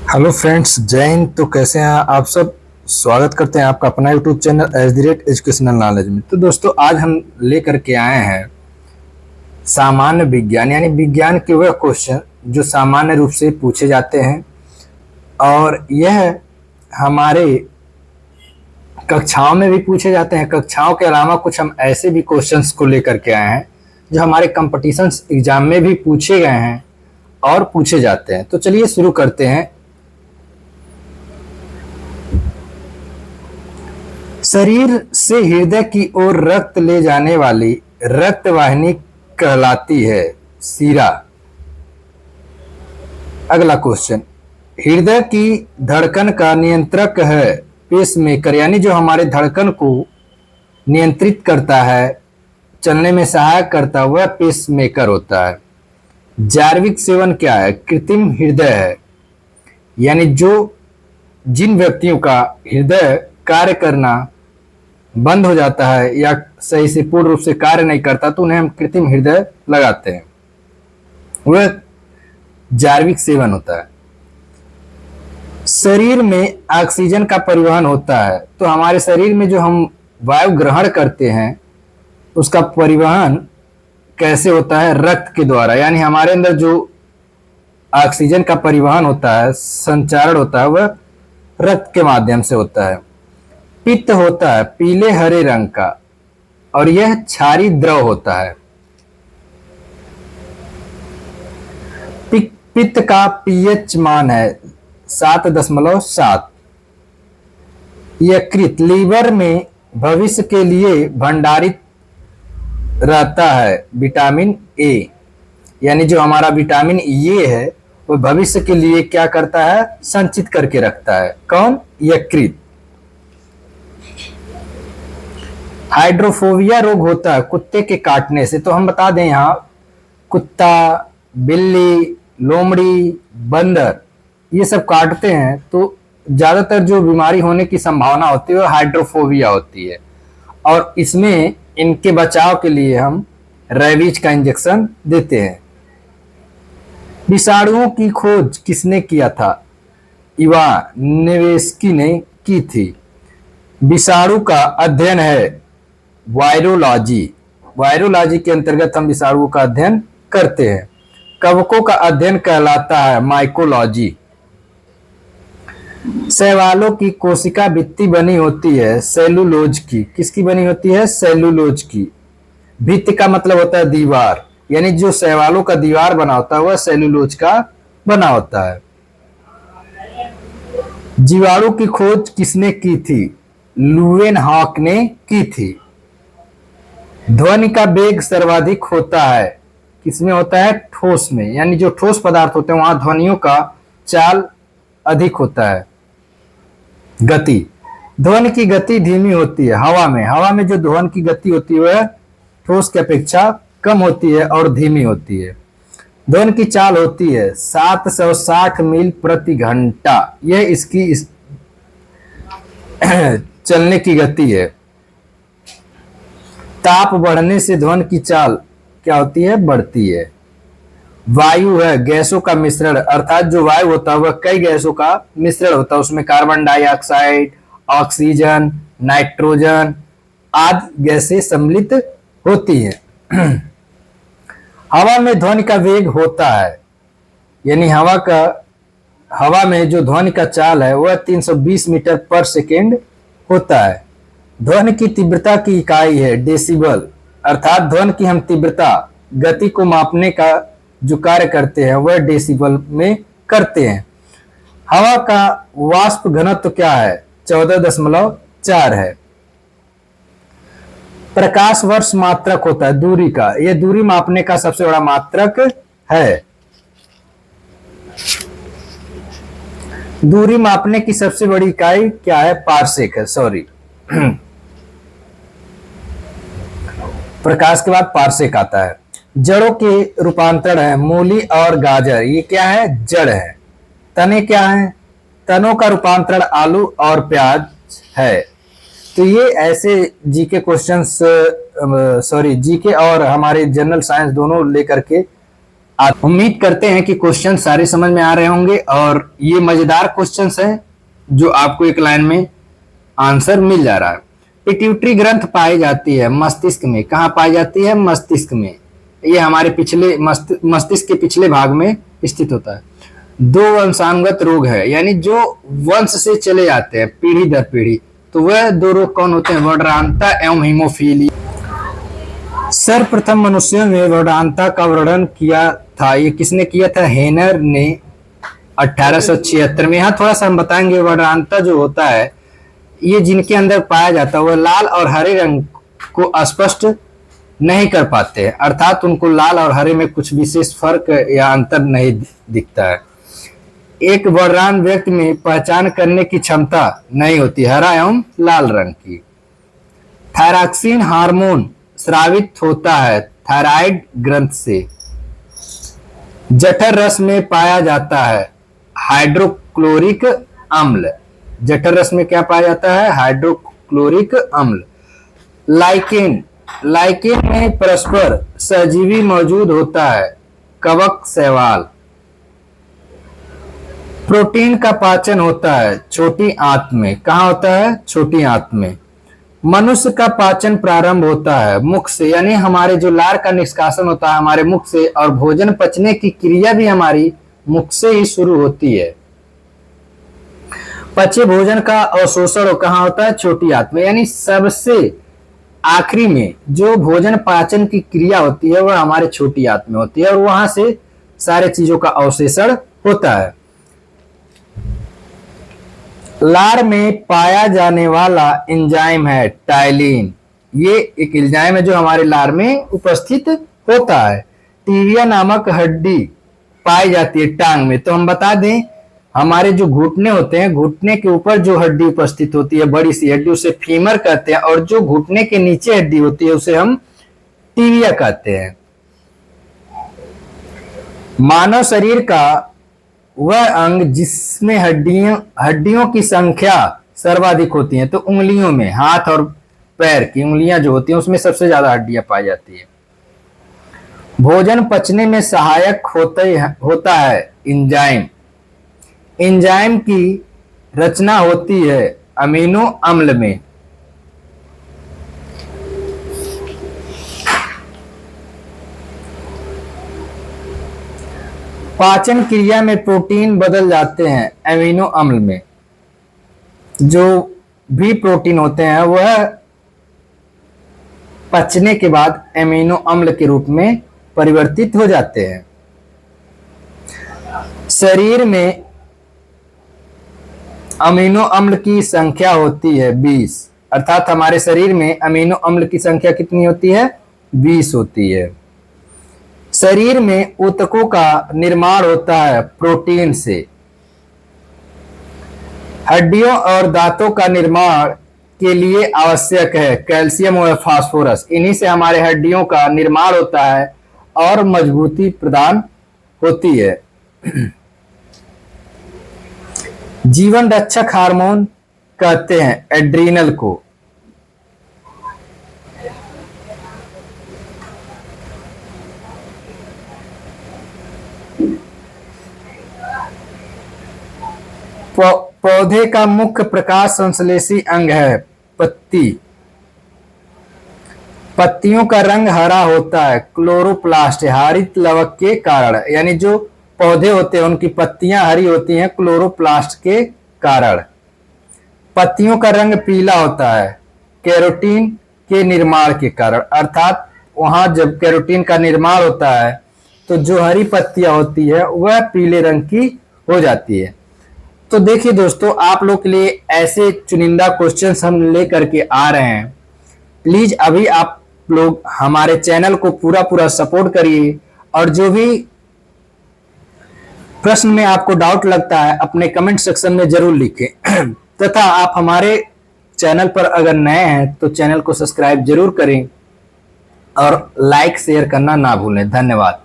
Hello friends, जय हिंद। तो कैसे हैं आप सब। स्वागत करते हैं आपका अपना यूट्यूब चैनल @एजुकेशनल नॉलेज में। तो दोस्तों, आज हम लेकर के आए हैं सामान्य विज्ञान यानी विज्ञान के वह क्वेश्चन जो सामान्य रूप से पूछे जाते हैं। और यह हमारे कक्षाओं में भी पूछे जाते हैं। कक्षाओं के अलावा कुछ हम ऐसे भी क्वेश्चंस को लेकर के आए हैं जो हमारे कंपटीशन एग्जाम में भी पूछे गए हैं और पूछे जाते हैं। तो चलिए शुरू करते हैं। शरीर से हृदय की ओर रक्त ले जाने वाली रक्त वाहिनी कहलाती है शिरा। अगला क्वेश्चन, हृदय की धड़कन का नियंत्रक है पेसमेकर, यानी जो हमारे धड़कन को नियंत्रित करता है, चलने में सहायक करता है, वह पेसमेकर होता है। जार्विक सेवन क्या है? कृत्रिम हृदय है, यानी जो जिन व्यक्तियों का हृदय कार्य करना बंद हो जाता है या सही से पूर्ण रूप से कार्य नहीं करता तो उन्हें हम कृत्रिम हृदय लगाते हैं, वह जार्विक सेवन होता है। शरीर में ऑक्सीजन का परिवहन होता है, तो हमारे शरीर में जो हम वायु ग्रहण करते हैं उसका परिवहन कैसे होता है? रक्त के द्वारा। यानी हमारे अंदर जो ऑक्सीजन का परिवहन होता है, संचारण होता है, वह रक्त के माध्यम से होता है। पित्त होता है पीले हरे रंग का और यह क्षारीय द्रव होता है। पित्त का पीएच मान है 7.7। यकृत लीवर में भविष्य के लिए भंडारित रहता है विटामिन ए, यानी जो हमारा विटामिन ए है वो भविष्य के लिए क्या करता है? संचित करके रखता है। कौन? यकृत। हाइड्रोफोबिया रोग होता है कुत्ते के काटने से। तो हम बता दें, यहाँ कुत्ता, बिल्ली, लोमड़ी, बंदर ये सब काटते हैं तो ज्यादातर जो बीमारी होने की संभावना होती है वो हाइड्रोफोबिया होती है। और इसमें इनके बचाव के लिए हम रेबीज का इंजेक्शन देते हैं। विषाणुओं की खोज किसने किया था? इवान नेवेस्की ने की थी। विषाणु का अध्ययन है वायरोलॉजी। वायरोलॉजी के अंतर्गत हम विषाणुओं का अध्ययन करते हैं। कवकों का अध्ययन कहलाता है माइकोलॉजी। शैवालों की कोशिका भित्ति बनी होती है सेलुलोज की। किसकी बनी होती है? सेलुलोज की। भित्ति का मतलब होता है दीवार, यानी जो शैवालों का दीवार बना होता है वह सेलुलोज का बना होता है। जीवाणु की खोज किसने की थी? लुवेनहॉक ने की थी। ध्वनि का वेग सर्वाधिक होता है किसमें होता है? ठोस में, यानी जो ठोस पदार्थ होते हैं वहां ध्वनियों का चाल अधिक होता है। गति, ध्वनि की गति धीमी होती है हवा में। हवा में जो ध्वनि की गति होती है वह ठोस की अपेक्षा कम होती है और धीमी होती है। ध्वनि की चाल होती है 760 मील प्रति घंटा। यह इसकी चलने की गति है। ताप बढ़ने से ध्वनि की चाल क्या होती है? बढ़ती है। वायु है गैसों का मिश्रण, अर्थात जो वायु होता है वह कई गैसों का मिश्रण होता है। उसमें कार्बन डाइऑक्साइड, ऑक्सीजन, नाइट्रोजन आदि गैसें सम्मिलित होती हैं। हवा में ध्वनि का वेग होता है, यानी हवा में जो ध्वनि का चाल है वह 320 मीटर पर सेकेंड होता है। ध्वनि की तीव्रता की इकाई है डेसिबल, अर्थात ध्वनि की हम तीव्रता गति को मापने का जो कार्य करते हैं वह डेसिबल में करते हैं। हवा का वाष्प घनत्व क्या है? 14.4 है। प्रकाश वर्ष मात्रक होता है दूरी का, यह दूरी मापने का सबसे बड़ा मात्रक है। दूरी मापने की सबसे बड़ी इकाई क्या है? पारसेक है। सॉरी, प्रकाश के बाद पारसेक आता है। जड़ों के रूपांतरण है मूली और गाजर, ये क्या है? जड़ है। तने क्या है? तनों का रूपांतरण आलू और प्याज है। तो ये ऐसे जीके क्वेश्चंस, जीके और हमारे जनरल साइंस दोनों लेकर के आप उम्मीद करते हैं कि क्वेश्चन सारे समझ में आ रहे होंगे और ये मजेदार क्वेश्चंस हैं जो आपको एक लाइन में आंसर मिल जा रहा है। पिट्यूटरी ग्रंथ पाई जाती है मस्तिष्क में। कहाँ पाई जाती है? मस्तिष्क में। ये हमारे पिछले मस्तिष्क के पिछले भाग में स्थित होता है। दो वंशानुगत रोग है, यानी जो वंश से चले जाते हैं पीढ़ी दर पीढ़ी, तो वह दो रोग कौन होते हैं? वर्णांता एवं हीमोफीलिया। सर्वप्रथम मनुष्यों में वर्णांता का वर्णन किया था, ये किसने किया था? हेनर ने 1876 में। यहाँ थोड़ा सा हम बताएंगे, वर्णांता जो होता है ये जिनके अंदर पाया जाता है वह लाल और हरे रंग को स्पष्ट नहीं कर पाते हैं, अर्थात उनको लाल और हरे में कुछ विशेष फर्क या अंतर नहीं दिखता है। एक वर्णांध व्यक्ति में पहचान करने की क्षमता नहीं होती हरा एवं लाल रंग की। थायरॉक्सिन हार्मोन स्रावित होता है थायराइड ग्रंथ से। जठर रस में पाया जाता है हाइड्रोक्लोरिक अम्ल। जठर रस में क्या पाया जाता है? हाइड्रोक्लोरिक अम्ल। लाइकेन, लाइकेन में परस्पर सहजीवी मौजूद होता है कवक शैवाल। प्रोटीन का पाचन होता है छोटी आंत में। कहाँ होता है? छोटी आंत में। मनुष्य का पाचन प्रारंभ होता है मुख से, यानी हमारे जो लार का निष्कासन होता है हमारे मुख से, और भोजन पचने की क्रिया भी हमारी मुख से ही शुरू होती है। पचे भोजन का अवशोषण कहाँ होता है? छोटी आंत में, यानी सबसे आखिरी में जो भोजन पाचन की क्रिया होती है वह हमारे छोटी आंत में होती है और वहां से सारे चीजों का अवशोषण होता है। लार में पाया जाने वाला एंजाइम है टाइलिन। ये एक एंजाइम है जो हमारे लार में उपस्थित होता है। टीबिया नामक हड्डी पाई जाती है टांग में। तो हम बता दें, हमारे जो घुटने होते हैं, घुटने के ऊपर जो हड्डी उपस्थित होती है बड़ी सी हड्डी उसे फीमर कहते हैं, और जो घुटने के नीचे हड्डी होती है उसे हम टीबिया कहते हैं। मानव शरीर का वह अंग जिसमें हड्डियों की संख्या सर्वाधिक होती है, तो उंगलियों में, हाथ और पैर की उंगलियां जो होती हैं उसमें सबसे ज्यादा हड्डियां पाई जाती है। भोजन पचने में सहायक होता है एंजाइम। एंजाइम की रचना होती है अमीनो अम्ल में। पाचन क्रिया में प्रोटीन बदल जाते हैं अमीनो अम्ल में। जो भी प्रोटीन होते हैं वह पचने के बाद अमीनो अम्ल के रूप में परिवर्तित हो जाते हैं। शरीर में अमीनो अम्ल की संख्या होती है 20, अर्थात हमारे शरीर में अमीनो अम्ल की संख्या कितनी होती है? 20 होती है। शरीर में ऊतकों का निर्माण होता है प्रोटीन से। हड्डियों और दांतों का निर्माण के लिए आवश्यक है कैल्शियम और फास्फोरस। इन्हीं से हमारे हड्डियों का निर्माण होता है और मजबूती प्रदान होती है। जीवन रक्षक हार्मोन कहते हैं एड्रीनल को। पौधे का मुख्य प्रकाश संश्लेषी अंग है पत्ती। पत्तियों का रंग हरा होता है क्लोरोप्लास्ट, हरित लवक के कारण, यानी जो पौधे होते हैं उनकी पत्तियां हरी होती हैं क्लोरोप्लास्ट के कारण। पत्तियों का रंग पीला होता है कैरोटीन के निर्माण के कारण, अर्थात वहां जब कैरोटीन का निर्माण होता है तो जो हरी पत्तियां होती है वह पीले रंग की हो जाती है। तो देखिए दोस्तों, आप लोग के लिए ऐसे चुनिंदा क्वेश्चंस हम लेकर के आ रहे हैं। प्लीज अभी आप लोग हमारे चैनल को पूरा सपोर्ट करिए, और जो भी प्रश्न में आपको डाउट लगता है अपने कमेंट सेक्शन में जरूर लिखें। तथा आप हमारे चैनल पर अगर नए हैं तो चैनल को सब्सक्राइब जरूर करें और लाइक शेयर करना ना भूलें। धन्यवाद।